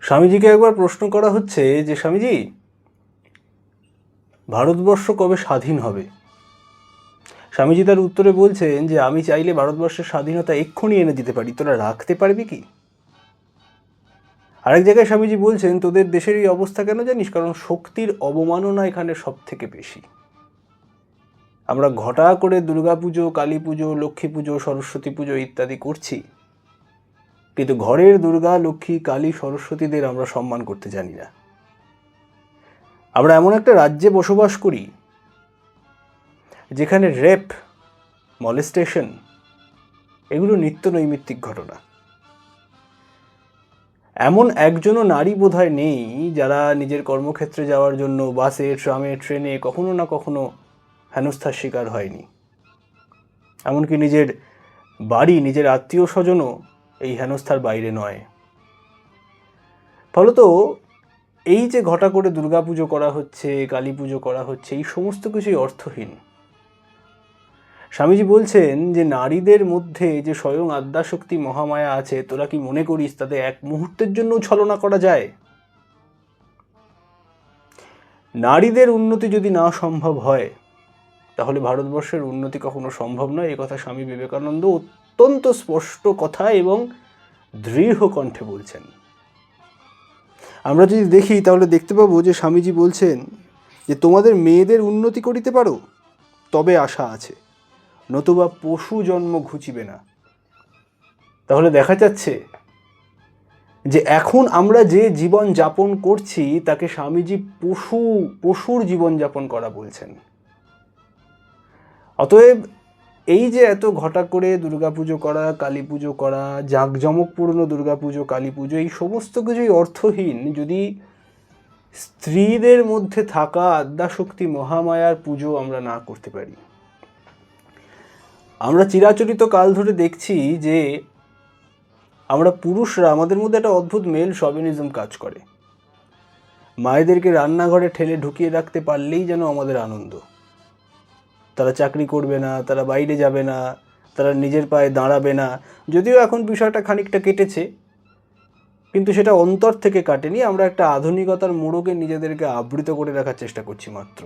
স্বামীজিকে একবার প্রশ্ন করা হচ্ছে যে স্বামীজি, ভারতবর্ষ কবে স্বাধীন হবে? স্বামীজি তার উত্তরে বলছেন যে আমি চাইলে ভারতবর্ষের স্বাধীনতা এক্ষুনি এনে দিতে পারি, তোরা রাখতে পারবি কি? আরেক জায়গায় স্বামীজি বলছেন তোদের দেশের এই অবস্থা কেন জানিস? কারণ শক্তির অবমাননা এখানে সব থেকে বেশি। আমরা ঘটা করে দুর্গাপুজো, কালী পুজো, লক্ষ্মী পুজো, সরস্বতী পুজো ইত্যাদি করছি, কিন্তু ঘরের দুর্গা, লক্ষ্মী, কালী, সরস্বতীদের আমরা সম্মান করতে জানি না। আমরা এমন একটা রাজ্যে বসবাস করি যেখানে রেপ, মলেস্টেশন এগুলো নিত্য নৈমিত্তিক ঘটনা। এমন একজনও নারী বোধহয় নেই যারা নিজের কর্মক্ষেত্রে যাওয়ার জন্য বাসে, ট্রামে, ট্রেনে কখনো না কখনো হেনস্থার শিকার হয়নি। এমনকি নিজের বাড়ি, নিজের আত্মীয় স্বজনও এই হেনস্থার বাইরে নয়। ফলত এই যে ঘটা করে দুর্গাপুজো করা হচ্ছে, কালী পুজো করা হচ্ছে, এই সমস্ত কিছুই অর্থহীন। স্বামীজি বলছেন যে নারীদের মধ্যে যে স্বয়ং আদ্যাশক্তি মহামায়া আছে, তোরা কি মনে করিস তাতে এক মুহূর্তের জন্য ছলনা করা যায়? নারীদের উন্নতি যদি না সম্ভব হয় তাহলে ভারতবর্ষের উন্নতি কখনো সম্ভব নয়। একথা স্বামী বিবেকানন্দ অত্যন্ত স্পষ্ট কথা এবং দৃঢ় কণ্ঠে বলছেন। আমরা যদি দেখি তাহলে দেখতে পাবো যে স্বামীজি বলছেন যে তোমাদের মেয়েদের উন্নতি করিতে পারো তবে আশা আছে, নতুবা পশু জন্ম ঘুচিবে না। তাহলে দেখা যাচ্ছে যে এখন আমরা যে জীবন যাপন করছি তাকে স্বামীজি পশুর জীবন যাপন করা বলছেন। অতএব এই যে এত ঘটা করে দুর্গাপুজো করা, কালী পুজো করা, জাঁকজমকপূর্ণ দুর্গাপুজো, কালী পুজো, এই সমস্ত কিছুই অর্থহীন যদি স্ত্রীদের মধ্যে থাকা আদ্যাশক্তি মহামায়ার পুজো আমরা না করতে পারি। আমরা চিরাচরিত কাল ধরে দেখছি যে আমরা পুরুষরা, আমাদের মধ্যে একটা অদ্ভুত মেল শভিনিজম কাজ করে। মায়েদেরকে রান্নাঘরে ঠেলে ঢুকিয়ে রাখতে পারলেই যেন আমাদের আনন্দ। তারা চাকরি করবে না, তারা বাইরে যাবে না, তারা নিজের পায়ে দাঁড়াবে না। যদিও এখন বিষয়টা খানিকটা কেটেছে, কিন্তু সেটা অন্তর থেকে কাটেনি। আমরা একটা আধুনিকতার মোড়কে নিজেদেরকে আবৃত করে রাখার চেষ্টা করছি মাত্র।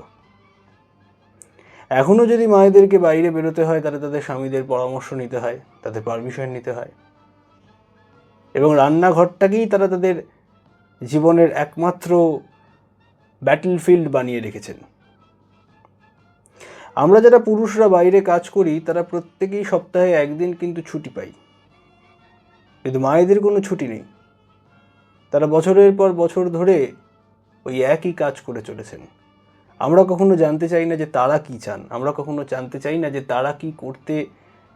এখনও যদি মায়েদেরকে বাইরে বেরোতে হয় তাহলে তাদের স্বামীদের পরামর্শ নিতে হয়, তাদের পারমিশন নিতে হয়, এবং রান্নাঘরটাকেই তারা তাদের জীবনের একমাত্র ব্যাটলফিল্ড বানিয়ে রেখেছেন। আমরা যারা পুরুষরা বাইরে কাজ করি তারা প্রত্যেকেই সপ্তাহে একদিন কিন্তু ছুটি পাই, কিন্তু মায়েদের কোনো ছুটি নেই। তারা বছরের পর বছর ধরে ওই একই কাজ করে চলেছেন। আমরা কখনো জানতে চাই না যে তারা কি চান, আমরা কখনো জানতে চাই না যে তারা কি করতে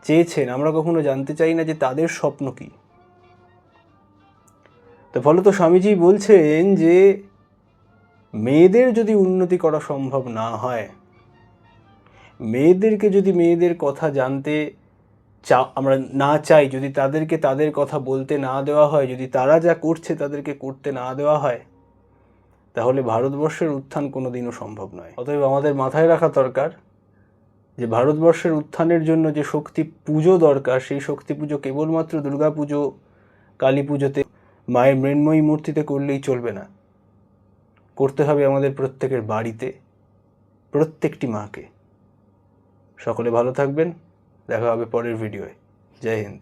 চেয়েছেন, আমরা কখনো জানতে চাই না যে তাদের স্বপ্ন কি। তো ফলত স্বামীজি বলছেন যে মেয়েদের যদি উন্নতি করা সম্ভব না হয়, মেয়েদেরকে যদি মেয়েদের কথা জানতে আমরা না চাই, যদি তাদেরকে তাদের কথা বলতে না দেওয়া হয়, যদি তারা যা করছে তাদেরকে করতে না দেওয়া হয়, তাহলে ভারতবর্ষের উত্থান কোনোদিনও সম্ভব নয়। অতএব আমাদের মাথায় রাখা দরকার যে ভারতবর্ষের উত্থানের জন্য যে শক্তি পুজো দরকার, সেই শক্তি পুজো কেবলমাত্র দুর্গা পুজো, কালী পুজোতে, মায়ের মৃন্ময়ী মূর্তিতে করলেই চলবে না। করতে হবে আমাদের প্রত্যেকের বাড়িতে, প্রত্যেকটি মাকে। সকলে ভালো থাকবেন, দেখা হবে পরের ভিডিওয়। জয় হিন্দ।